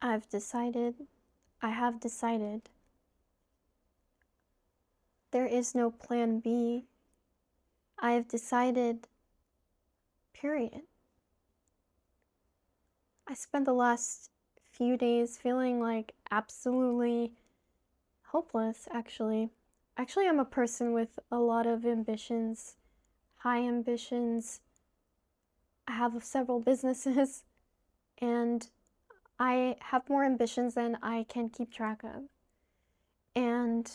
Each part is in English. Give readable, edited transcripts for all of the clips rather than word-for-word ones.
I've decided, I have decided, there is no plan B. I have decided, period. I spent the last few days feeling like absolutely hopeless, actually. Actually, I'm a person with a lot of ambitions, high ambitions. I have several businesses, and I have more ambitions than I can keep track of. And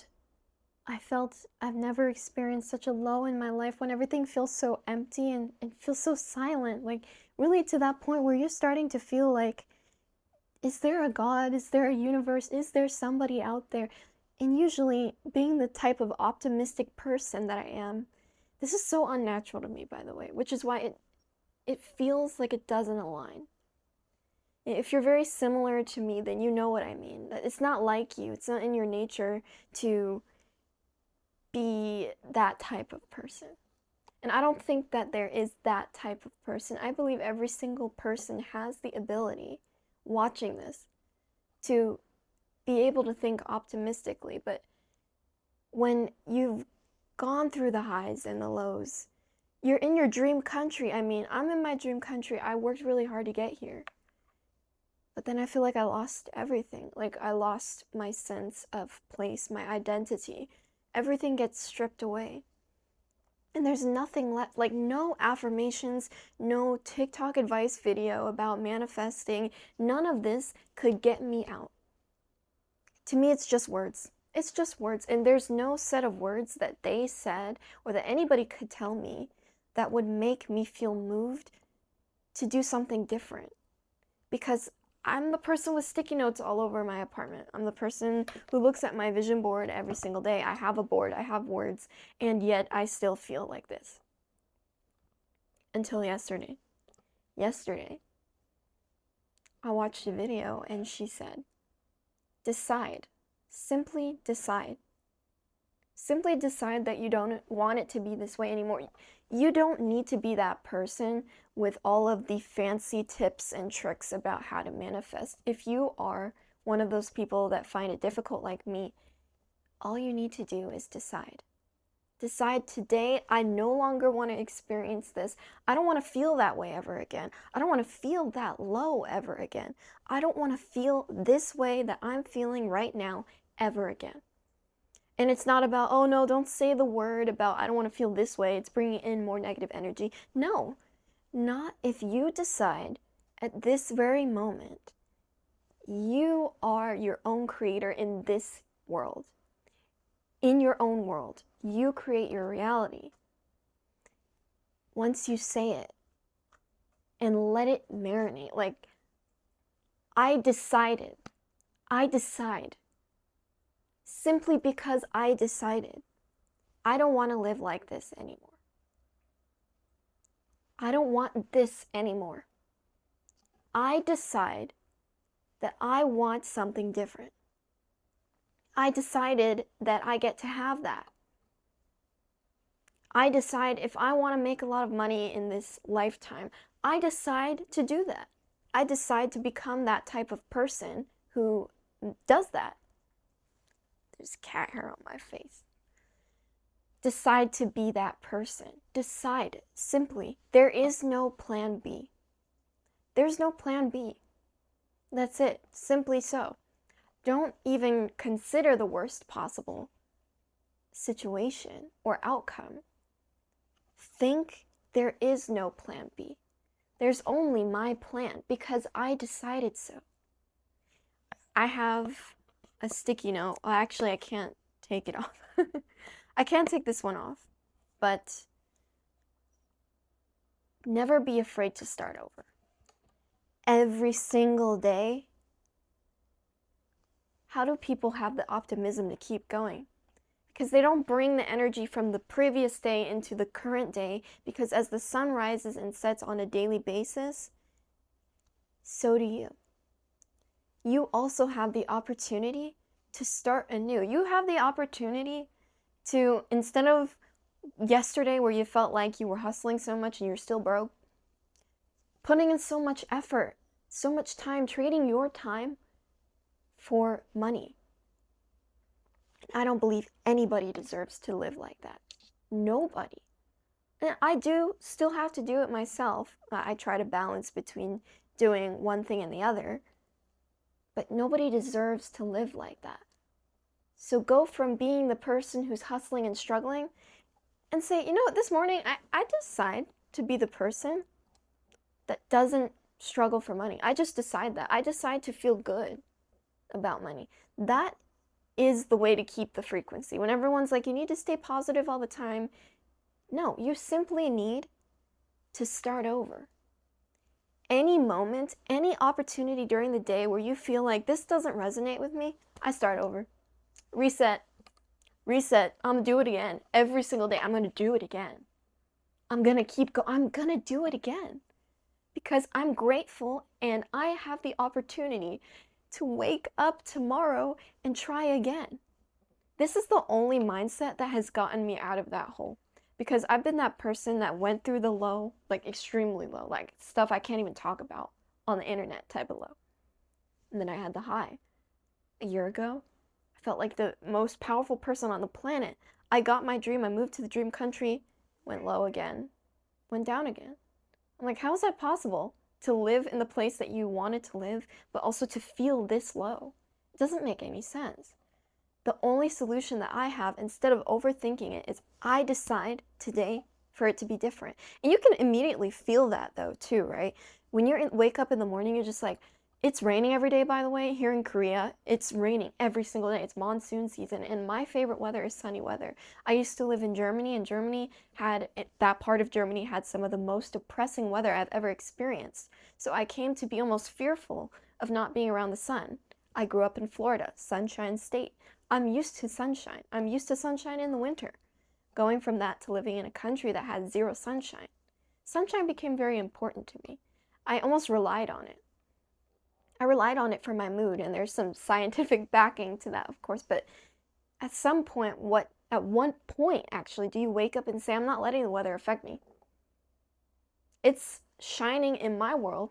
I felt I've never experienced such a low in my life when everything feels so empty and feels so silent. Like, really to that point where you're starting to feel like, is there a God? Is there a universe? Is there somebody out there? And usually, being the type of optimistic person that I am, this is so unnatural to me, by the way, which is why it feels like it doesn't align. If you're very similar to me, then you know what I mean. That it's not like you. It's not in your nature to be that type of person. And I don't think that there is that type of person. I believe every single person has the ability, watching this, to be able to think optimistically. But when you've gone through the highs and the lows, you're in your dream country. I mean, I'm in my dream country. I worked really hard to get here. But then I feel like I lost everything. Like, I lost my sense of place, my identity. Everything gets stripped away. And there's nothing left, like no affirmations, no TikTok advice video about manifesting. None of this could get me out. To me, it's just words. It's just words. And there's no set of words that they said or that anybody could tell me that would make me feel moved to do something different. Because I'm the person with sticky notes all over my apartment. I'm the person who looks at my vision board every single day. I have a board, I have words, and yet I still feel like this. Until yesterday. Yesterday, I watched a video and she said, decide. Simply decide. Simply decide that you don't want it to be this way anymore. You don't need to be that person with all of the fancy tips and tricks about how to manifest. If you are one of those people that find it difficult like me, all you need to do is decide. Decide today, I no longer want to experience this. I don't want to feel that way ever again. I don't want to feel that low ever again. I don't want to feel this way that I'm feeling right now ever again. And it's not about, oh no, don't say the word about I don't want to feel this way. It's bringing in more negative energy. No, not if you decide at this very moment, you are your own creator in this world. In your own world, you create your reality. Once you say it and let it marinate, like, I decide. Simply because I decided I don't want to live like this anymore. I don't want this anymore. I decide that I want something different. I decided that I get to have that. I decide if I want to make a lot of money in this lifetime, I decide to do that. I decide to become that type of person who does that. There's cat hair on my face. Decide to be that person. Decide, simply. There is no plan B. There's no plan B. That's it. Simply so. Don't even consider the worst possible situation or outcome. Think there is no plan B. There's only my plan because I decided so. I have a sticky note. Well, actually, I can't take it off. I can't take this one off, but never be afraid to start over. Every single day. How do people have the optimism to keep going? Because they don't bring the energy from the previous day into the current day, because as the sun rises and sets on a daily basis, so do you. You also have the opportunity to start anew. You have the opportunity to, instead of yesterday where you felt like you were hustling so much and you're still broke, putting in so much effort, so much time, trading your time for money. I don't believe anybody deserves to live like that. Nobody. And I do still have to do it myself. I try to balance between doing one thing and the other. But nobody deserves to live like that. So go from being the person who's hustling and struggling and say, you know what, this morning I decide to be the person that doesn't struggle for money. I just decide that. I decide to feel good about money. That is the way to keep the frequency. When everyone's like, you need to stay positive all the time. No, you simply need to start over. Any moment, any opportunity during the day where you feel like this doesn't resonate with me, I start over. Reset. I'm gonna do it again. Every single day, I'm gonna do it again. I'm gonna keep going. I'm gonna do it again. Because I'm grateful and I have the opportunity to wake up tomorrow and try again. This is the only mindset that has gotten me out of that hole. Because I've been that person that went through the low, like extremely low, like stuff I can't even talk about on the internet type of low. And then I had the high. A year ago, I felt like the most powerful person on the planet. I got my dream, I moved to the dream country, went low again, went down again. I'm like, how is that possible? To live in the place that you wanted to live, but also to feel this low? It doesn't make any sense. The only solution that I have, instead of overthinking it, is I decide today for it to be different. And you can immediately feel that though too, right? When you wake up in the morning, you're just like, it's raining every day, by the way. Here in Korea, it's raining every single day. It's monsoon season, and my favorite weather is sunny weather. I used to live in Germany, and that part of Germany had some of the most depressing weather I've ever experienced. So I came to be almost fearful of not being around the sun. I grew up in Florida, sunshine state. I'm used to sunshine. I'm used to sunshine in the winter. Going from that to living in a country that had zero sunshine. Sunshine became very important to me. I almost relied on it. I relied on it for my mood, and there's some scientific backing to that, of course, but at some point, at one point, actually, do you wake up and say, I'm not letting the weather affect me? It's shining in my world.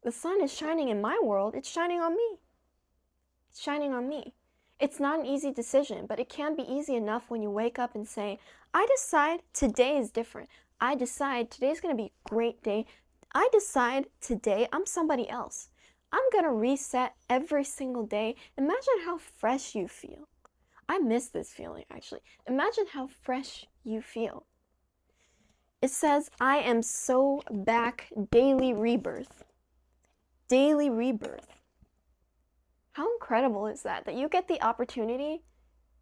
The sun is shining in my world. It's shining on me. It's shining on me. It's not an easy decision, but it can be easy enough when you wake up and say, I decide today is different. I decide today's going to be a great day. I decide today I'm somebody else. I'm going to reset every single day. Imagine how fresh you feel. I miss this feeling, actually. Imagine how fresh you feel. It says, I am so back, daily rebirth. Daily rebirth. How incredible is that? That you get the opportunity,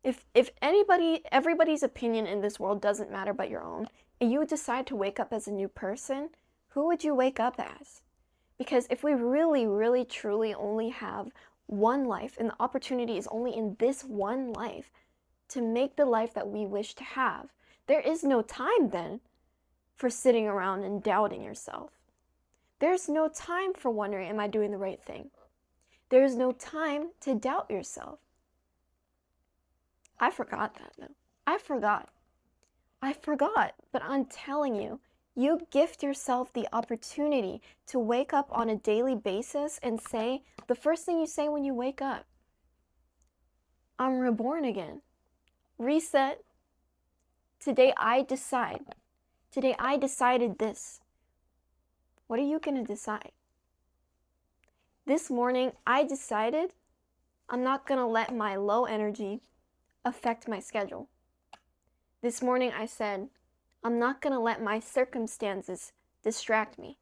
if everybody's opinion in this world doesn't matter but your own, and you decide to wake up as a new person, who would you wake up as? Because if we really, really, truly only have one life, and the opportunity is only in this one life to make the life that we wish to have, there is no time then for sitting around and doubting yourself. There's no time for wondering, am I doing the right thing? There's no time to doubt yourself. I forgot that though. I forgot, but I'm telling you, you gift yourself the opportunity to wake up on a daily basis and say, the first thing you say when you wake up, I'm reborn again. Reset. Today I decide. Today I decided this. What are you going to decide? This morning I decided I'm not going to let my low energy affect my schedule. This morning I said, I'm not going to let my circumstances distract me.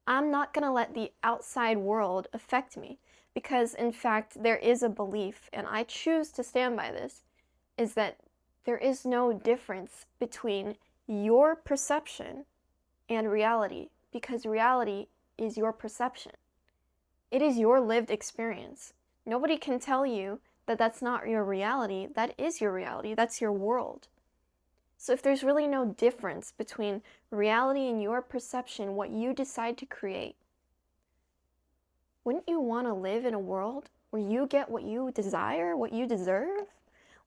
I'm not going to let the outside world affect me, because in fact there is a belief, and I choose to stand by this, is that there is no difference between your perception and reality, because reality is your perception. It is your lived experience. Nobody can tell you that that's not your reality. That is your reality. That's your world. So if there's really no difference between reality and your perception, what you decide to create, wouldn't you want to live in a world where you get what you desire, what you deserve?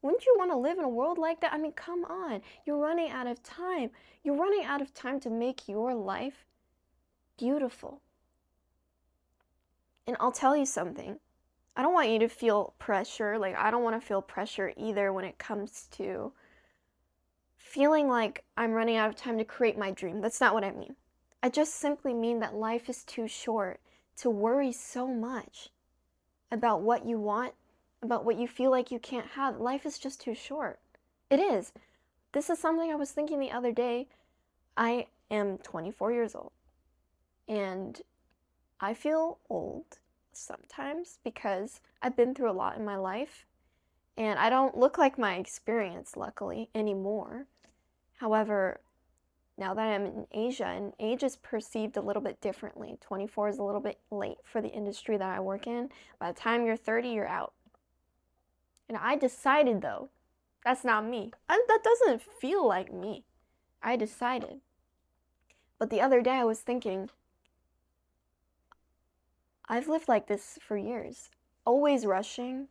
Wouldn't you want to live in a world like that? I mean, come on. You're running out of time. You're running out of time to make your life beautiful. And I'll tell you something. I don't want you to feel pressure. Like, I don't want to feel pressure either when it comes to feeling like I'm running out of time to create my dream. That's not what I mean. I just simply mean that life is too short to worry so much about what you want, about what you feel like you can't have. Life is just too short. It is. This is something I was thinking the other day. I am 24 years old, and I feel old sometimes because I've been through a lot in my life, and I don't look like my experience, luckily, anymore. However, now that I'm in Asia, and age is perceived a little bit differently. 24 is a little bit late for the industry that I work in. By the time you're 30, you're out. And I decided, though, that's not me. That doesn't feel like me. I decided. But the other day I was thinking, I've lived like this for years. Always rushing,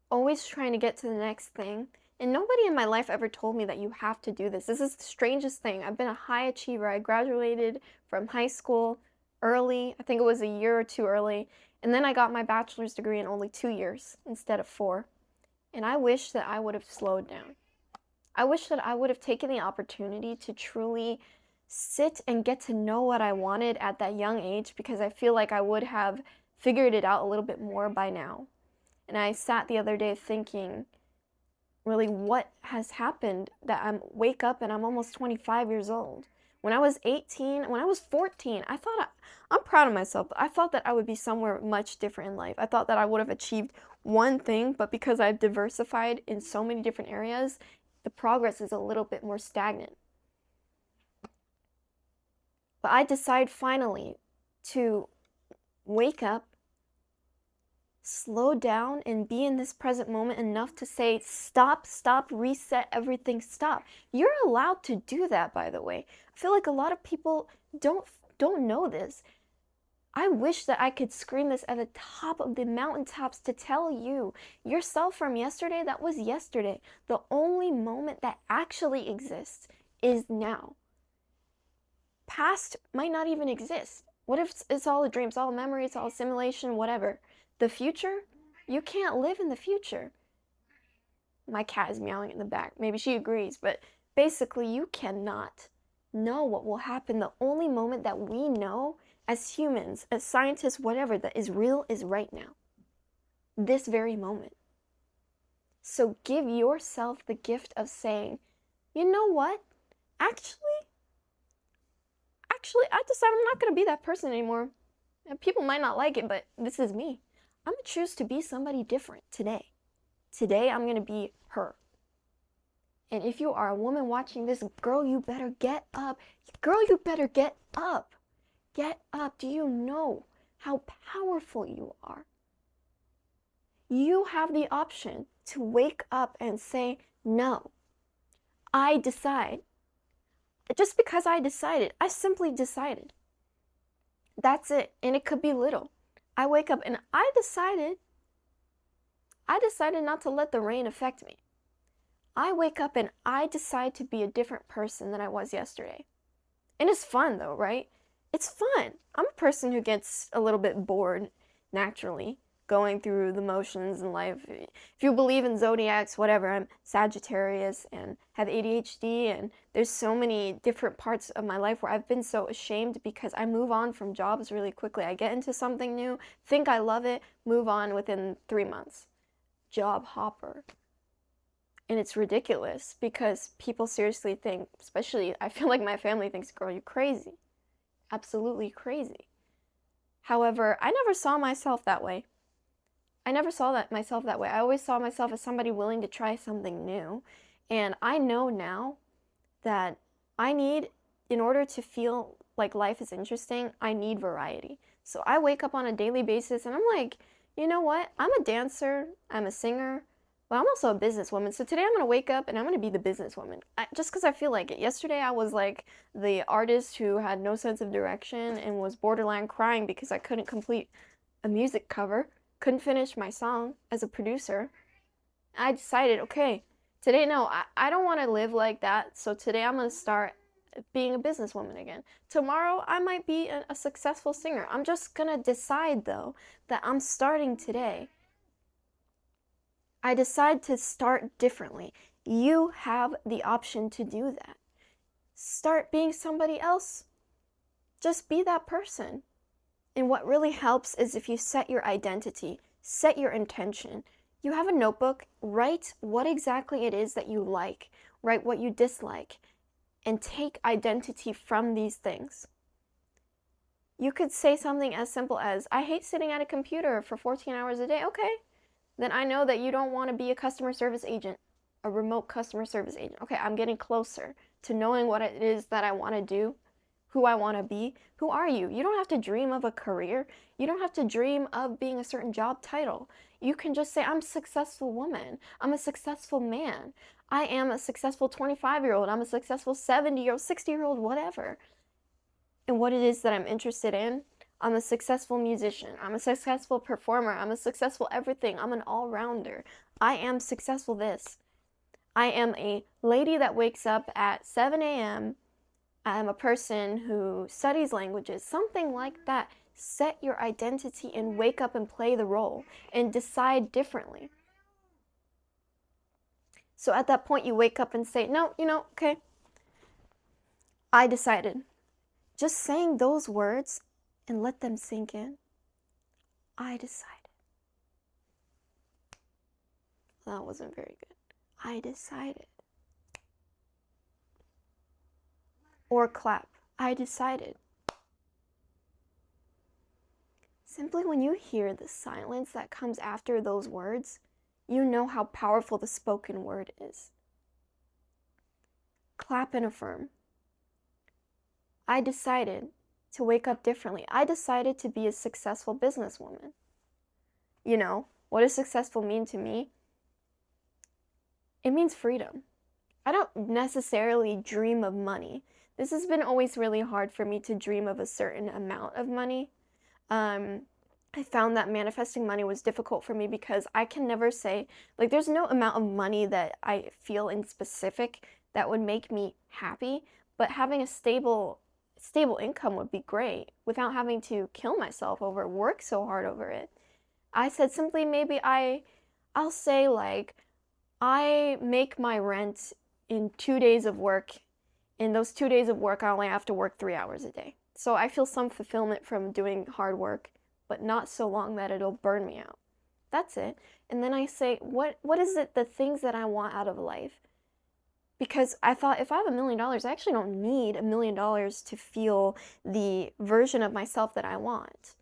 always trying to get to the next thing. And nobody in my life ever told me that you have to do this. This is the strangest thing. I've been a high achiever. I graduated from high school early. I think it was a year or two early. And then I got my bachelor's degree in only 2 years instead of 4. And I wish that I would have slowed down. I wish that I would have taken the opportunity to truly sit and get to know what I wanted at that young age, because I feel like I would have figured it out a little bit more by now. And I sat the other day thinking, really, what has happened that I wake up and I'm almost 25 years old. When I was 18, when I was 14, I'm proud of myself. I thought that I would be somewhere much different in life. I thought that I would have achieved one thing, but because I've diversified in so many different areas, the progress is a little bit more stagnant. But I decide finally to wake up, slow down, and be in this present moment enough to say, stop, reset everything, stop. You're allowed to do that, by the way. I feel like a lot of people don't know this. I wish that I could scream this at the top of the mountaintops to tell you, yourself from yesterday, that was yesterday. The only moment that actually exists is now. Past might not even exist. What if it's all a dream, it's all a memory, it's all a simulation, whatever. The future? You can't live in the future. My cat is meowing in the back. Maybe she agrees, but basically you cannot know what will happen. The only moment that we know as humans, as scientists, whatever, that is real is right now. This very moment. So give yourself the gift of saying, you know what? Actually, I decided I'm not going to be that person anymore. And people might not like it, but this is me. I'm going to choose to be somebody different today. Today, I'm going to be her. And if you are a woman watching this, girl, you better get up. Girl, you better get up. Get up. Do you know how powerful you are? You have the option to wake up and say, no, I decide. Just because I decided, I simply decided. That's it. And it could be little. I wake up and I decided not to let the rain affect me. I wake up and I decide to be a different person than I was yesterday. And it's fun though, right? It's fun. I'm a person who gets a little bit bored naturally, going through the motions in life. If you believe in zodiacs, whatever, I'm Sagittarius and have ADHD, and there's so many different parts of my life where I've been so ashamed because I move on from jobs really quickly. I get into something new, think I love it, move on within 3 months. Job hopper. And it's ridiculous because people seriously think, especially I feel like my family thinks, girl, you're crazy. Absolutely crazy. However, I never saw myself that way. I never saw myself that way. I always saw myself as somebody willing to try something new. And I know now that in order to feel like life is interesting, I need variety. So I wake up on a daily basis and I'm like, you know what? I'm a dancer, I'm a singer, but I'm also a businesswoman. So today I'm going to wake up and I'm going to be the businesswoman. Just because I feel like it. Yesterday I was like the artist who had no sense of direction and was borderline crying because I couldn't complete a music cover. Couldn't finish my song as a producer. I decided, okay, today, no, I don't want to live like that. So today I'm going to start being a businesswoman again. Tomorrow I might be a successful singer. I'm just going to decide though that I'm starting today I decide to start differently. You have the option to do that. Start being somebody else. Just be that person. And what really helps is if you set your identity, set your intention. You have a notebook, write what exactly it is that you like, write what you dislike, and take identity from these things. You could say something as simple as, I hate sitting at a computer for 14 hours a day. Okay, then I know that you don't want to be a customer service agent, a remote customer service agent. Okay, I'm getting closer to knowing what it is that I want to do, who I want to be. Who are you? You don't have to dream of a career. You don't have to dream of being a certain job title. You can just say, I'm a successful woman. I'm a successful man. I am a successful 25-year-old. I'm a successful 70-year-old, 60-year-old, whatever. And what it is that I'm interested in. I'm a successful musician. I'm a successful performer. I'm a successful everything. I'm an all-rounder. I am successful this. I am a lady that wakes up at 7 a.m. I'm a person who studies languages. Something like that. Set your identity and wake up and play the role and decide differently. So at that point, you wake up and say, no, okay, I decided. Just saying those words and let them sink in. I decided. That wasn't very good. I decided. Or clap. I decided. Simply when you hear the silence that comes after those words, you know how powerful the spoken word is. Clap and affirm. I decided to wake up differently. I decided to be a successful businesswoman. You know, what does successful mean to me? It means freedom. I don't necessarily dream of money. This has been always really hard for me to dream of a certain amount of money. I found that manifesting money was difficult for me because I can never say, like, there's no amount of money that I feel in specific that would make me happy, but having a stable income would be great without having to kill myself over work so hard over it. I said simply maybe I'll say like I make my rent in 2 days of work. In those 2 days of work, I only have to work 3 hours a day. So I feel some fulfillment from doing hard work, but not so long that it'll burn me out. That's it. And then I say, what is it, the things that I want out of life? Because I thought if I have $1 million, I actually don't need $1 million to feel the version of myself that I want.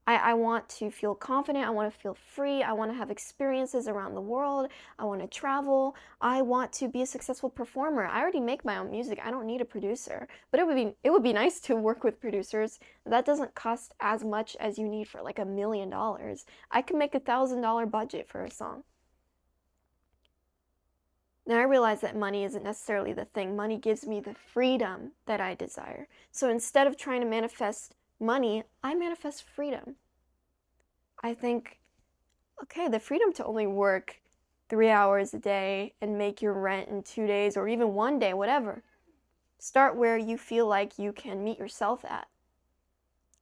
I want to feel confident. I want to feel free. I want to have experiences around the world. I want to travel. I want to be a successful performer. I already make my own music. I don't need a producer. But it would be nice to work with producers. That doesn't cost as much as you need for like $1 million. I can make $1,000 budget for a song. Now I realize that money isn't necessarily the thing. Money gives me the freedom that I desire. So instead of trying to manifest money, I manifest freedom. I think, okay, the freedom to only work 3 hours a day and make your rent in 2 days or even 1 day, whatever. Start where you feel like you can meet yourself at.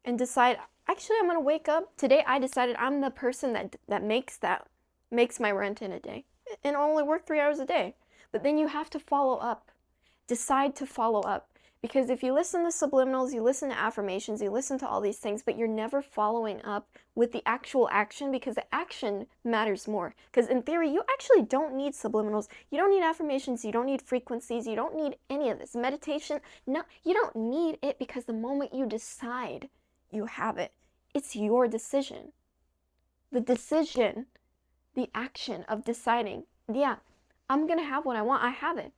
And decide, actually, I'm going to wake up. Today I decided I'm the person that makes my rent in a day. And only work 3 hours a day. But then you have to follow up. Decide to follow up. Because if you listen to subliminals, you listen to affirmations, you listen to all these things, but you're never following up with the actual action, because the action matters more. Because in theory, you actually don't need subliminals. You don't need affirmations. You don't need frequencies. You don't need any of this. Meditation, no, you don't need it, because the moment you decide, you have it. It's your decision. The decision, the action of deciding, yeah, I'm going to have what I want. I have it.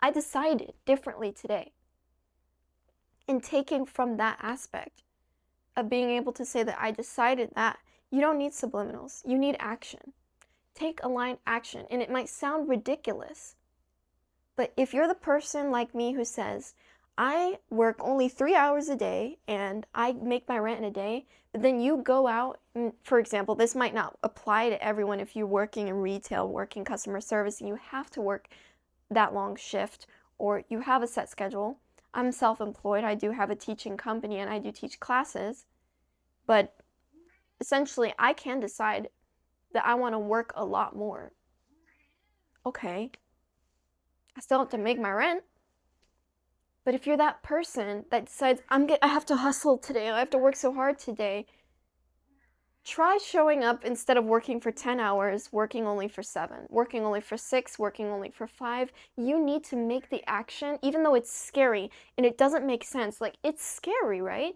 I decided differently today. And taking from that aspect of being able to say that I decided that, you don't need subliminals. You need action. Take aligned action. And it might sound ridiculous, but if you're the person like me who says, I work only 3 hours a day and I make my rent in a day, but then you go out, and, for example, this might not apply to everyone if you're working in retail, working customer service, and you have to work that long shift, or you have a set schedule. I'm self-employed. I do have a teaching company and I do teach classes, but essentially I can decide that I want to work a lot more okay, I still have to make my rent. But if you're that person that decides, I have to hustle today, I have to work so hard today, try showing up instead of working for 10 hours, working only for 7, working only for 6, working only for 5. You need to make the action, even though it's scary and it doesn't make sense. Like, it's scary, right?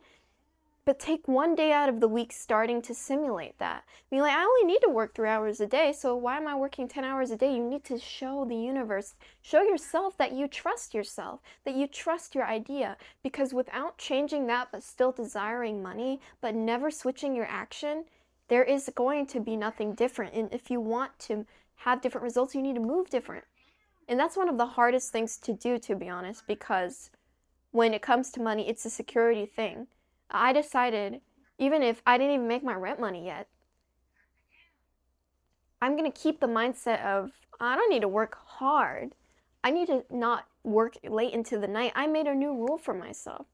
But take one day out of the week starting to simulate that. Be like, I only need to work 3 hours a day, so why am I working 10 hours a day? You need to show the universe, show yourself that you trust yourself, that you trust your idea. Because without changing that, but still desiring money, but never switching your action, there is going to be nothing different. And if you want to have different results, you need to move different. And that's one of the hardest things to do, to be honest, because when it comes to money, it's a security thing. I decided, even if I didn't even make my rent money yet, I'm going to keep the mindset of, I don't need to work hard. I need to not work late into the night. I made a new rule for myself.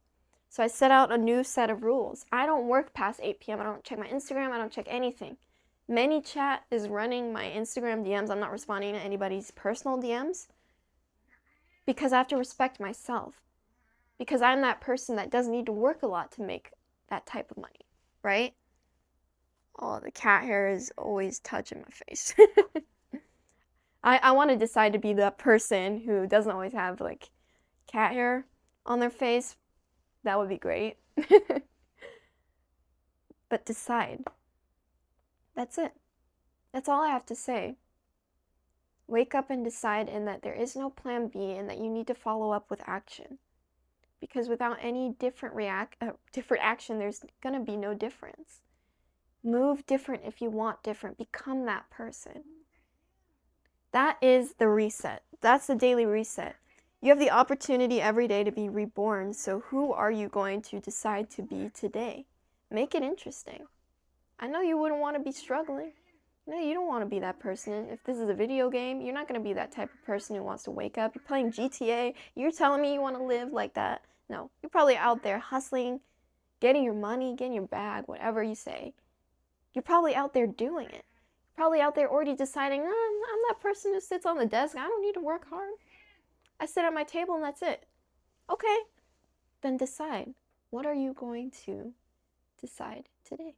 So I set out a new set of rules. I don't work past 8 p.m. I don't check my Instagram. I don't check anything. ManyChat is running my Instagram DMs. I'm not responding to anybody's personal DMs because I have to respect myself. Because I'm that person that doesn't need to work a lot to make that type of money, right? Oh, the cat hair is always touching my face. I want to decide to be that person who doesn't always have like cat hair on their face. That would be great. But decide. That's it. That's all I have to say. Wake up and decide, and that there is no plan B, and that you need to follow up with action. Because without any different action, there's gonna be no difference. Move different if you want different. Become that person. That is the reset. That's the daily reset. You have the opportunity every day to be reborn, so who are you going to decide to be today? Make it interesting. I know you wouldn't want to be struggling. No, you don't want to be that person. If this is a video game, you're not going to be that type of person who wants to wake up. You're playing GTA. You're telling me you want to live like that. No, you're probably out there hustling, getting your money, getting your bag, whatever you say. You're probably out there doing it. You're probably out there already deciding, I'm that person who sits on the desk. I don't need to work hard. I sit at my table and that's it. Okay, then decide. What are you going to decide today?